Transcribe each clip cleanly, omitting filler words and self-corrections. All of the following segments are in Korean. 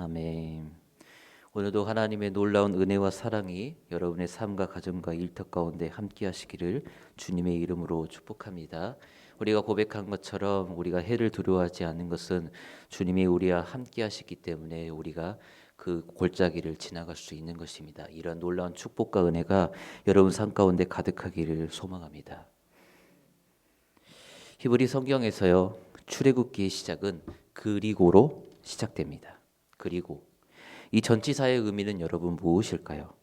아멘. 오늘도 하나님의 놀라운 은혜와 사랑이 여러분의 삶과 가정과 일터 가운데 함께 하시기를 주님의 이름으로 축복합니다. 우리가 고백한 것처럼 우리가 해를 두려워하지 않는 것은 주님이 우리와 함께 하시기 때문에 우리가 그 골짜기를 지나갈 수 있는 것입니다. 이런 놀라운 축복과 은혜가 여러분 삶 가운데 가득하기를 소망합니다. 히브리 성경에서요, 출애굽기의 시작은 그리고로 시작됩니다. 그리고 이 전치사의 의미는 여러분 무엇일까요?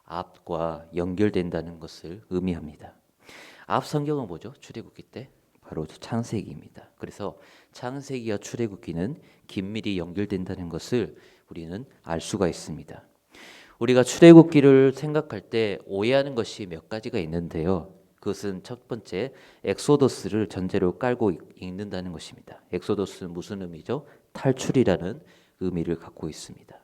앞과 연결된다는 것을 의미합니다. 앞 성경은 뭐죠? 출애굽기 때 바로 창세기입니다. 그래서 창세기와 출애굽기는 긴밀히 연결된다는 것을 우리는 알 수가 있습니다. 우리가 출애굽기를 생각할 때 오해하는 것이 몇 가지가 있는데요. 그것은 첫 번째, 엑소더스를 전제로 깔고 읽는다는 것입니다. 엑소더스는 무슨 의미죠? 탈출이라는 의미를 갖고 있습니다.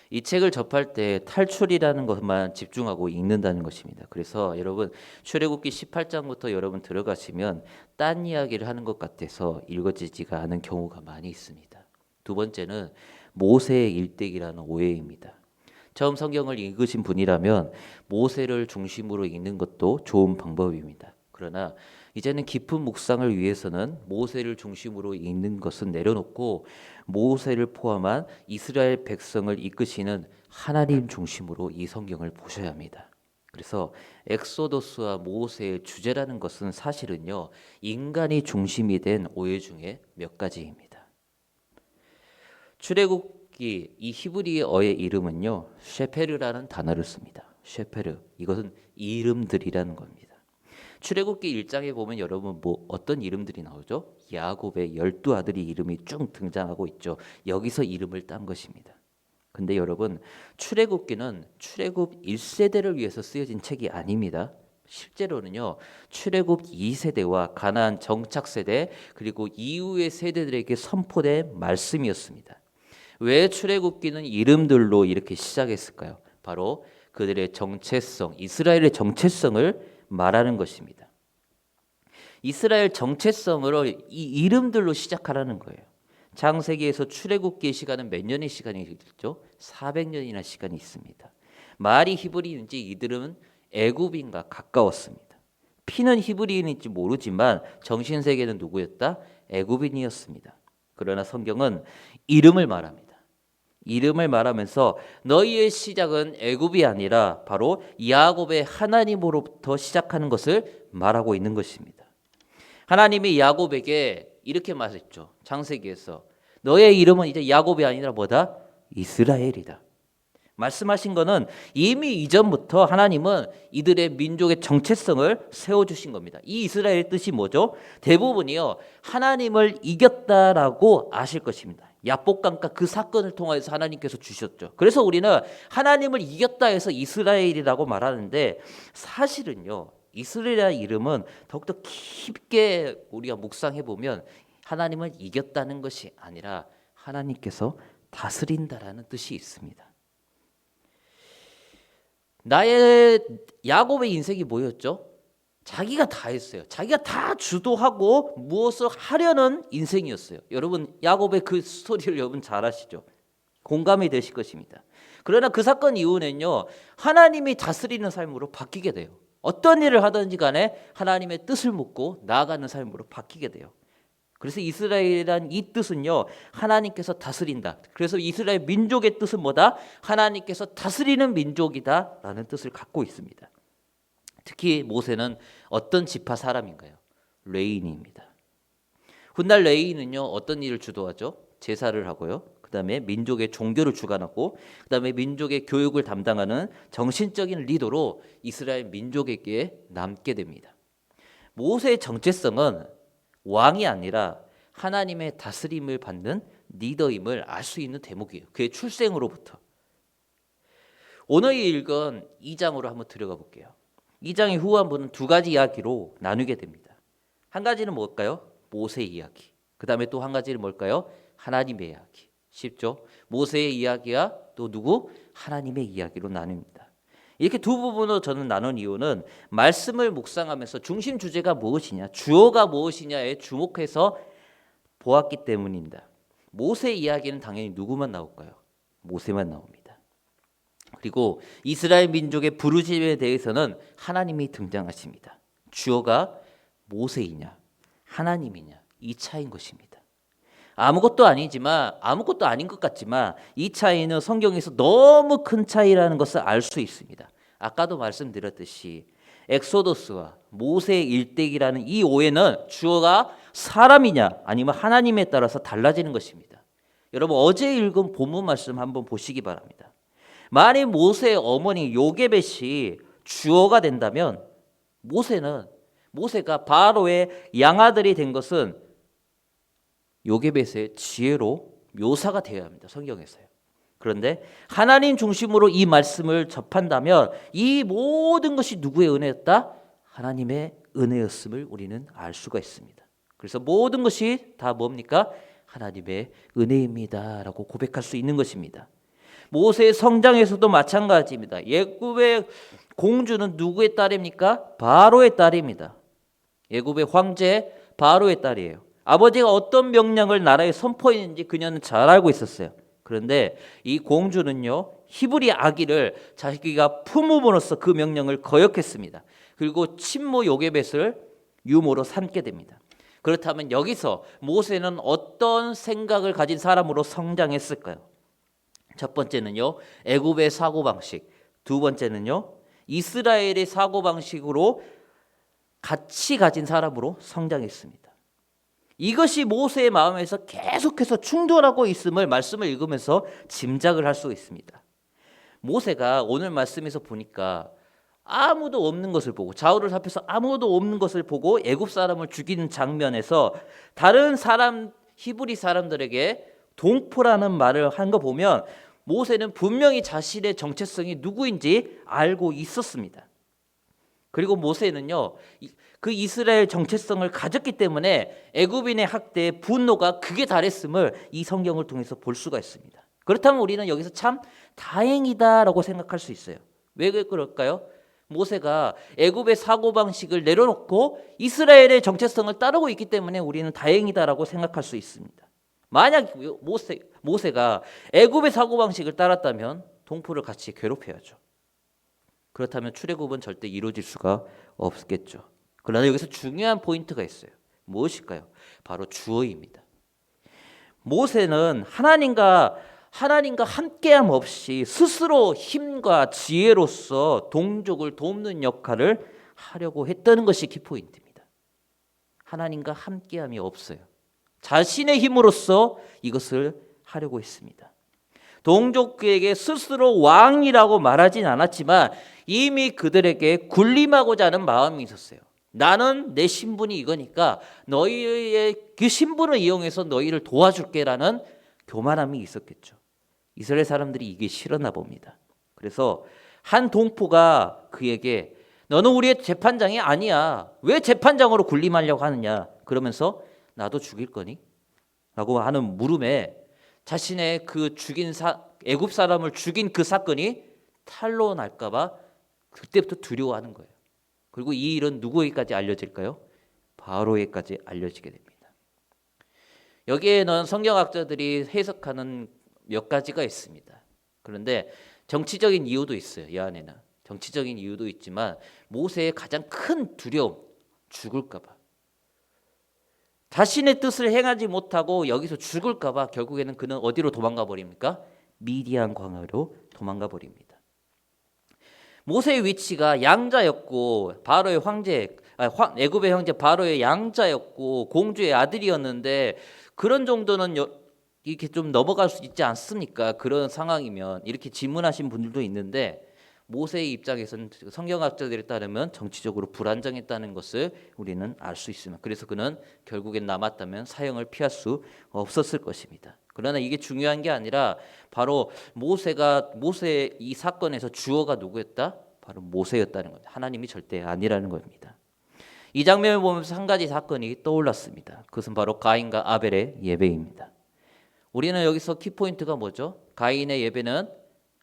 이 책을 접할 때 탈출이라는 것만 집중하고 읽는다는 것입니다. 그래서 여러분 출애굽기 18장부터 여러분 들어가시면 딴 이야기를 하는 것 같아서 읽어지지가 않은 경우가 많이 있습니다. 두 번째는 모세의 일대기라는 오해입니다. 처음 성경을 읽으신 분이라면 모세를 중심으로 읽는 것도 좋은 방법입니다. 그러나 이제는 깊은 묵상을 위해서는 모세를 중심으로 읽는 것은 내려놓고 모세를 포함한 이스라엘 백성을 이끄시는 하나님 중심으로 이 성경을 보셔야 합니다. 그래서 엑소더스와 모세의 주제라는 것은 사실은요, 인간이 중심이 된 오해 중에 몇 가지입니다. 출애굽기 이 히브리어의 이름은요, 셰페르라는 단어를 씁니다. 셰페르, 이것은 이름들이라는 겁니다. 출애굽기 1장에 보면 여러분 어떤 이름들이 나오죠? 야곱의 12아들이 이름이 쭉 등장하고 있죠. 여기서 이름을 딴 것입니다. 근데 여러분 출애굽기는 출애굽 1세대를 위해서 쓰여진 책이 아닙니다. 실제로는요, 출애굽 2세대와 가나안 정착 세대 그리고 이후의 세대들에게 선포된 말씀이었습니다. 왜 출애굽기는 이름들로 이렇게 시작했을까요? 바로 그들의 정체성, 이스라엘의 정체성을 말하는 것입니다. 이스라엘 정체성을 이 이름들로 시작하라는 거예요. 창세기에서 출애굽기의 시간은 몇 년의 시간이 있죠? 400년이나 시간이 있습니다. 말이 히브리인지 이들은 애굽인과 가까웠습니다. 피는 히브리인인지 모르지만 정신세계는 누구였다? 애굽인이었습니다. 그러나 성경은 이름을 말합니다. 이름을 말하면서 너희의 시작은 애굽이 아니라 바로 야곱의 하나님으로부터 시작하는 것을 말하고 있는 것입니다. 하나님이 야곱에게 이렇게 말했죠. 창세기에서 너의 이름은 이제 야곱이 아니라 뭐다? 이스라엘이다. 말씀하신 것은 이미 이전부터 하나님은 이들의 민족의 정체성을 세워주신 겁니다. 이 이스라엘의 뜻이 뭐죠? 대부분이요, 하나님을 이겼다라고 아실 것입니다. 야복강가 그 사건을 통해서 하나님께서 주셨죠. 그래서 우리는 하나님을 이겼다 해서 이스라엘이라고 말하는데 사실은요, 이스라엘 이름은 더욱더 깊게 우리가 묵상해 보면 하나님을 이겼다는 것이 아니라 하나님께서 다스린다라는 뜻이 있습니다. 나의 야곱의 인생이 뭐였죠? 자기가 다 했어요. 자기가 다 주도하고 무엇을 하려는 인생이었어요. 여러분 야곱의 그 스토리를 여러분 잘 아시죠? 공감이 되실 것입니다. 그러나 그 사건 이후는요, 하나님이 다스리는 삶으로 바뀌게 돼요. 어떤 일을 하든지 간에 하나님의 뜻을 묻고 나아가는 삶으로 바뀌게 돼요. 그래서 이스라엘이란 이 뜻은요, 하나님께서 다스린다. 그래서 이스라엘 민족의 뜻은 뭐다? 하나님께서 다스리는 민족이다라는 뜻을 갖고 있습니다. 특히 모세는 어떤 지파 사람인가요? 레위인입니다. 훗날 레위인은요, 어떤 일을 주도하죠? 제사를 하고요. 그다음에 민족의 종교를 주관하고 그다음에 민족의 교육을 담당하는 정신적인 리더로 이스라엘 민족에게 남게 됩니다. 모세의 정체성은 왕이 아니라 하나님의 다스림을 받는 리더임을 알 수 있는 대목이에요. 그의 출생으로부터. 오늘 읽은 2장으로 한번 들어가 볼게요. 2장의 후반부는 두 가지 이야기로 나누게 됩니다. 한 가지는 뭘까요? 모세의 이야기. 그 다음에 또 한 가지는 뭘까요? 하나님의 이야기. 쉽죠? 모세의 이야기와 또 누구? 하나님의 이야기로 나눕니다. 이렇게 두 부분으로 저는 나눈 이유는 말씀을 묵상하면서 중심 주제가 무엇이냐, 주어가 무엇이냐에 주목해서 보았기 때문입니다. 모세의 이야기는 당연히 누구만 나올까요? 모세만 나옵니다. 그리고 이스라엘 민족의 부르심에 대해서는 하나님이 등장하십니다. 주어가 모세이냐 하나님이냐 이 차이인 것입니다. 아무것도 아니지만 아무것도 아닌 것 같지만 이 차이는 성경에서 너무 큰 차이라는 것을 알 수 있습니다. 아까도 말씀드렸듯이 엑소더스와 모세의 일대기라는 이 오해는 주어가 사람이냐 아니면 하나님에 따라서 달라지는 것입니다. 여러분 어제 읽은 본문 말씀 한번 보시기 바랍니다. 만일 모세의 어머니 요게벳이 주어가 된다면 모세가 바로의 양아들이 된 것은 요게벳의 지혜로 묘사가 되어야 합니다. 성경에서요. 그런데 하나님 중심으로 이 말씀을 접한다면 이 모든 것이 누구의 은혜였다? 하나님의 은혜였음을 우리는 알 수가 있습니다. 그래서 모든 것이 다 뭡니까? 하나님의 은혜입니다 라고 고백할 수 있는 것입니다. 모세의 성장에서도 마찬가지입니다. 애굽의 공주는 누구의 딸입니까? 바로의 딸입니다. 애굽의 황제 바로의 딸이에요. 아버지가 어떤 명령을 나라에 선포했는지 그녀는 잘 알고 있었어요. 그런데 이 공주는요 히브리 아기를 자기가 품음으로써 그 명령을 거역했습니다. 그리고 친모 요게벳을 유모로 삼게 됩니다. 그렇다면 여기서 모세는 어떤 생각을 가진 사람으로 성장했을까요? 첫 번째는요 애굽의 사고방식, 두 번째는요 이스라엘의 사고방식으로 같이 가진 사람으로 성장했습니다. 이것이 모세의 마음에서 계속해서 충돌하고 있음을 말씀을 읽으면서 짐작을 할 수 있습니다. 모세가 오늘 말씀에서 보니까 아무도 없는 것을 보고 좌우를 살펴서 아무도 없는 것을 보고 애굽 사람을 죽이는 장면에서 다른 사람 히브리 사람들에게 동포라는 말을 한 거 보면 모세는 분명히 자신의 정체성이 누구인지 알고 있었습니다. 그리고 모세는요 그 이스라엘 정체성을 가졌기 때문에 애굽인의 학대에 분노가 극에 달했음을 이 성경을 통해서 볼 수가 있습니다. 그렇다면 우리는 여기서 참 다행이다라고 생각할 수 있어요. 왜 그럴까요? 모세가 애굽의 사고방식을 내려놓고 이스라엘의 정체성을 따르고 있기 때문에 우리는 다행이다라고 생각할 수 있습니다. 만약 모세가 애굽의 사고방식을 따랐다면 동포를 같이 괴롭혀야죠. 그렇다면 출애굽은 절대 이루어질 수가 없겠죠. 그러나 여기서 중요한 포인트가 있어요. 무엇일까요? 바로 주어입니다. 모세는 하나님과 함께함 없이 스스로 힘과 지혜로서 동족을 돕는 역할을 하려고 했다는 것이 키포인트입니다. 하나님과 함께함이 없어요. 자신의 힘으로써 이것을 하려고 했습니다. 동족에게 스스로 왕이라고 말하진 않았지만 이미 그들에게 군림하고자 하는 마음이 있었어요. 나는 내 신분이 이거니까 너희의 그 신분을 이용해서 너희를 도와줄게라는 교만함이 있었겠죠. 이스라엘 사람들이 이게 싫었나 봅니다. 그래서 한 동포가 그에게 너는 우리의 재판장이 아니야. 왜 재판장으로 군림하려고 하느냐. 그러면서 나도 죽일 거니? 라고 하는 물음에 자신의 그 애굽 사람을 죽인 그 사건이 탄로 날까 봐 그때부터 두려워하는 거예요. 그리고 이 일은 누구에게까지 알려질까요? 바로에게까지 알려지게 됩니다. 여기에는 성경학자들이 해석하는 몇 가지가 있습니다. 그런데 정치적인 이유도 있어요. 이 안에는 정치적인 이유도 있지만 모세의 가장 큰 두려움, 죽을까 봐. 자신의 뜻을 행하지 못하고 여기서 죽을까 봐 결국에는 그는 어디로 도망가 버립니까? 미디안 광야로 도망가 버립니다. 모세의 위치가 양자였고 바로의 애굽의 형제 바로의 양자였고 공주의 아들이었는데 그런 정도는 이렇게 좀 넘어갈 수 있지 않습니까? 그런 상황이면 이렇게 질문하신 분들도 있는데 모세의 입장에서는 성경학자들에 따르면 정치적으로 불안정했다는 것을 우리는 알 수 있습니다. 그래서 그는 결국엔 남았다면 사형을 피할 수 없었을 것입니다. 그러나 이게 중요한 게 아니라 바로 모세의 이 사건에서 주어가 누구였다? 바로 모세였다는 겁니다. 하나님이 절대 아니라는 겁니다. 이 장면을 보면서 한 가지 사건이 떠올랐습니다. 그것은 바로 가인과 아벨의 예배입니다. 우리는 여기서 키포인트가 뭐죠? 가인의 예배는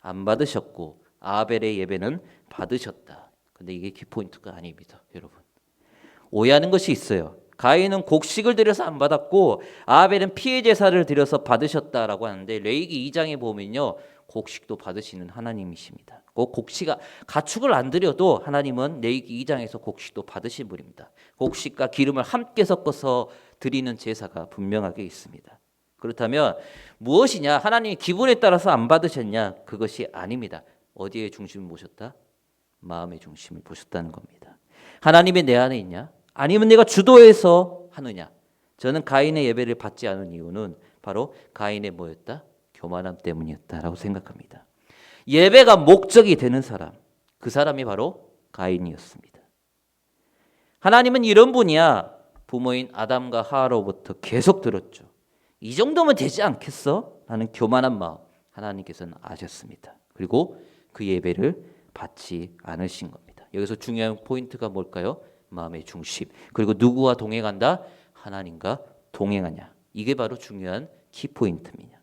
안 받으셨고 아벨의 예배는 받으셨다. 근데 이게 키포인트가 아닙니다. 여러분 오해하는 것이 있어요. 가인은 곡식을 드려서 안 받았고 아벨은 피해 제사를 드려서 받으셨다라고 하는데 레위기 2장에 보면요. 곡식도 받으시는 하나님이십니다. 꼭 가축을 안 드려도 하나님은 레위기 2장에서 곡식도 받으신 분입니다. 곡식과 기름을 함께 섞어서 드리는 제사가 분명하게 있습니다. 그렇다면 무엇이냐? 하나님이 기분에 따라서 안 받으셨냐? 그것이 아닙니다. 어디에 중심을 보셨다? 마음의 중심을 보셨다는 겁니다. 하나님이 내 안에 있냐? 아니면 내가 주도해서 하느냐? 저는 가인의 예배를 받지 않은 이유는 바로 가인의 뭐였다? 교만함 때문이었다라고 생각합니다. 예배가 목적이 되는 사람, 그 사람이 바로 가인이었습니다. 하나님은 이런 분이야. 부모인 아담과 하와로부터 계속 들었죠. 이 정도면 되지 않겠어? 라는 교만한 마음 하나님께서는 아셨습니다. 그리고 그 예배를 받지 않으신 겁니다. 여기서 중요한 포인트가 뭘까요? 마음의 중심. 그리고 누구와 동행한다? 하나님과 동행하냐. 이게 바로 중요한 키포인트입니다.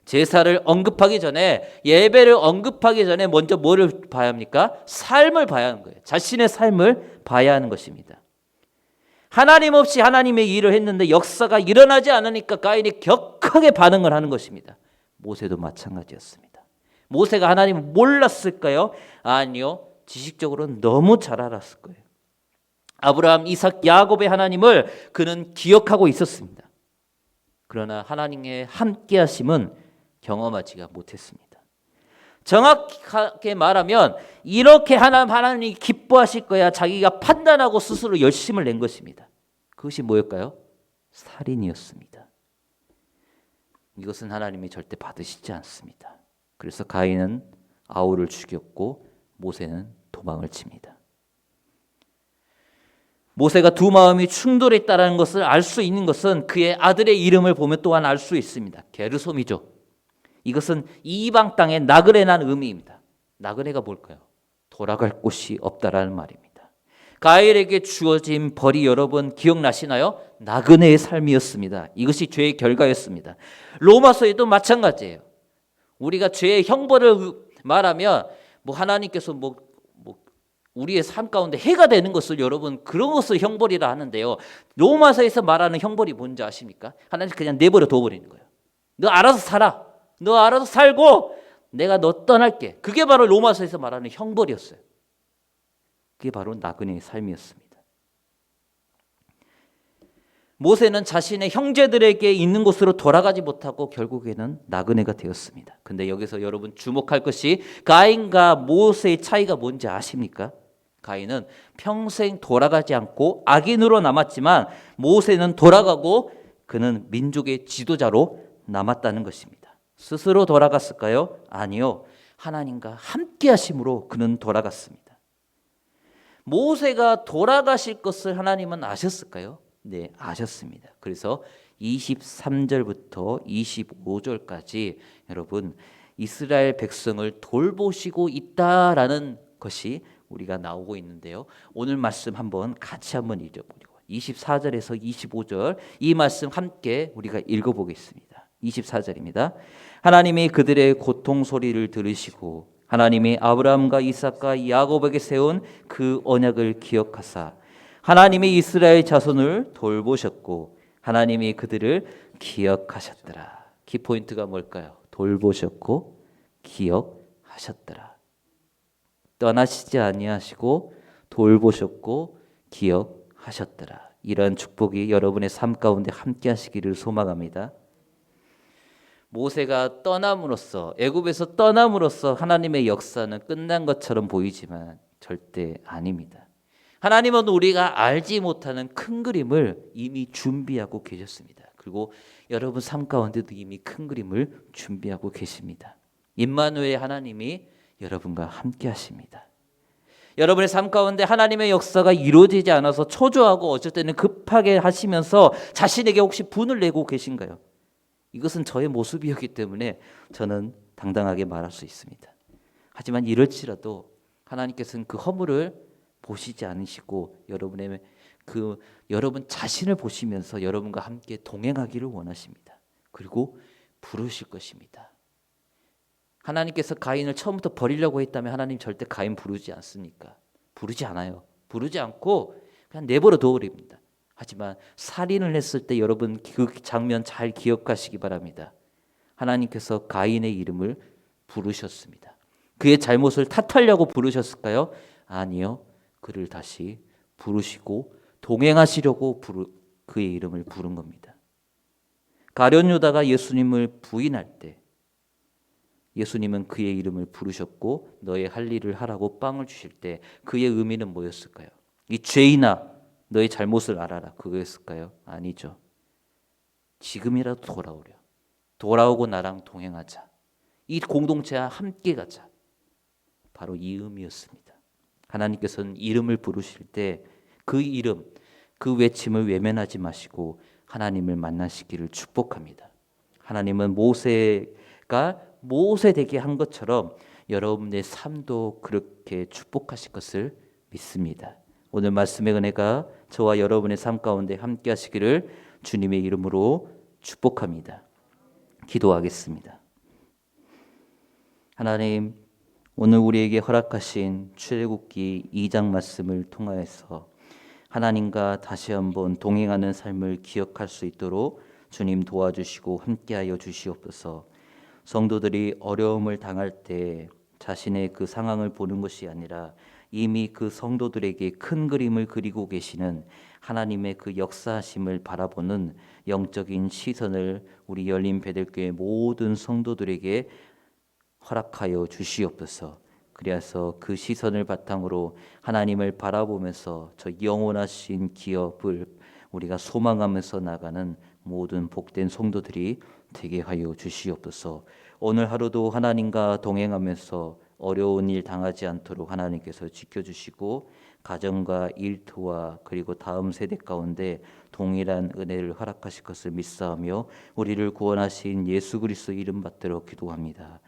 제사를 언급하기 전에, 예배를 언급하기 전에 먼저 뭐를 봐야 합니까? 삶을 봐야 하는 거예요. 자신의 삶을 봐야 하는 것입니다. 하나님 없이 하나님의 일을 했는데 역사가 일어나지 않으니까 가인이 격하게 반응을 하는 것입니다. 모세도 마찬가지였습니다. 모세가 하나님을 몰랐을까요? 아니요. 지식적으로는 너무 잘 알았을 거예요. 아브라함, 이삭, 야곱의 하나님을 그는 기억하고 있었습니다. 그러나 하나님의 함께 하심은 경험하지가 못했습니다. 정확하게 말하면 이렇게 하나님이 기뻐하실 거야 자기가 판단하고 스스로 열심을 낸 것입니다. 그것이 뭐였까요? 살인이었습니다. 이것은 하나님이 절대 받으시지 않습니다. 그래서 가인은 아우를 죽였고 모세는 도망을 칩니다. 모세가 두 마음이 충돌했다는 것을 알 수 있는 것은 그의 아들의 이름을 보면 또한 알 수 있습니다. 게르솜이죠. 이것은 이방 땅의 나그네라는 의미입니다. 나그네가 뭘까요? 돌아갈 곳이 없다라는 말입니다. 가인에게 주어진 벌이 여러분 기억나시나요? 나그네의 삶이었습니다. 이것이 죄의 결과였습니다. 로마서에도 마찬가지예요. 우리가 죄의 형벌을 말하면 하나님께서 우리의 삶 가운데 해가 되는 것을 여러분 그런 것을 형벌이라 하는데요. 로마서에서 말하는 형벌이 뭔지 아십니까? 하나님 그냥 내버려 둬버리는 거예요. 너 알아서 살아. 너 알아서 살고 내가 너 떠날게. 그게 바로 로마서에서 말하는 형벌이었어요. 그게 바로 나그네의 삶이었습니다. 모세는 자신의 형제들에게 있는 곳으로 돌아가지 못하고 결국에는 나그네가 되었습니다. 근데 여기서 여러분 주목할 것이 가인과 모세의 차이가 뭔지 아십니까? 가인은 평생 돌아가지 않고 악인으로 남았지만 모세는 돌아가고 그는 민족의 지도자로 남았다는 것입니다. 스스로 돌아갔을까요? 아니요. 하나님과 함께 하심으로 그는 돌아갔습니다. 모세가 돌아가실 것을 하나님은 아셨을까요? 네, 아셨습니다. 그래서 23절부터 25절까지 여러분 이스라엘 백성을 돌보시고 있다라는 것이 우리가 나오고 있는데요. 오늘 말씀 같이 한번 읽어보려고 24절에서 25절 이 말씀 함께 우리가 읽어보겠습니다. 24절입니다. 하나님이 그들의 고통 소리를 들으시고 하나님이 아브라함과 이삭과 야곱에게 세운 그 언약을 기억하사 하나님이 이스라엘 자손을 돌보셨고 하나님이 그들을 기억하셨더라. 키포인트가 뭘까요? 돌보셨고 기억하셨더라. 떠나시지 아니하시고 돌보셨고 기억하셨더라. 이러한 축복이 여러분의 삶 가운데 함께 하시기를 소망합니다. 모세가 떠남으로써 애굽에서 떠남으로써 하나님의 역사는 끝난 것처럼 보이지만 절대 아닙니다. 하나님은 우리가 알지 못하는 큰 그림을 이미 준비하고 계셨습니다. 그리고 여러분 삶 가운데도 이미 큰 그림을 준비하고 계십니다. 임마누엘 하나님이 여러분과 함께 하십니다. 여러분의 삶 가운데 하나님의 역사가 이루어지지 않아서 초조하고 어쩔 때는 급하게 하시면서 자신에게 혹시 분을 내고 계신가요? 이것은 저의 모습이었기 때문에 저는 당당하게 말할 수 있습니다. 하지만 이럴지라도 하나님께서는 그 허물을 보시지 않으시고 여러분 자신을 보시면서 여러분과 함께 동행하기를 원하십니다. 그리고 부르실 것입니다. 하나님께서 가인을 처음부터 버리려고 했다면 하나님 절대 가인 부르지 않습니까? 부르지 않아요. 부르지 않고 그냥 내버려 둬버립니다. 하지만 살인을 했을 때 여러분 그 장면 잘 기억하시기 바랍니다. 하나님께서 가인의 이름을 부르셨습니다. 그의 잘못을 탓하려고 부르셨을까요? 아니요. 그를 다시 부르시고 동행하시려고 그의 이름을 부른 겁니다. 가룟 유다가 예수님을 부인할 때 예수님은 그의 이름을 부르셨고 너의 할 일을 하라고 빵을 주실 때 그의 의미는 뭐였을까요? 이 죄인아 너의 잘못을 알아라 그거였을까요? 아니죠. 지금이라도 돌아오려. 돌아오고 나랑 동행하자. 이 공동체와 함께 가자. 바로 이 의미였습니다. 하나님께서는 이름을 부르실 때 그 이름, 그 외침을 외면하지 마시고 하나님을 만나시기를 축복합니다. 하나님은 모세가 모세 되게 한 것처럼 여러분의 삶도 그렇게 축복하실 것을 믿습니다. 오늘 말씀의 은혜가 저와 여러분의 삶 가운데 함께 하시기를 주님의 이름으로 축복합니다. 기도하겠습니다. 하나님, 오늘 우리에게 허락하신 출애굽기 2장 말씀을 통하여서 하나님과 다시 한번 동행하는 삶을 기억할 수 있도록 주님 도와주시고 함께하여 주시옵소서. 성도들이 어려움을 당할 때 자신의 그 상황을 보는 것이 아니라 이미 그 성도들에게 큰 그림을 그리고 계시는 하나님의 그 역사하심을 바라보는 영적인 시선을 우리 열린 베들교회 모든 성도들에게 허락하여 주시옵소서. 그래서 그 시선을 바탕으로 하나님을 바라보면서 저 영원하신 기업을 우리가 소망하면서 나가는 모든 복된 성도들이 되게 하여 주시옵소서. 오늘 하루도 하나님과 동행하면서 어려운 일 당하지 않도록 하나님께서 지켜주시고 가정과 일터와 그리고 다음 세대 가운데 동일한 은혜를 허락하실 것을 믿사오며 우리를 구원하신 예수 그리스도 이름 받들어 기도합니다.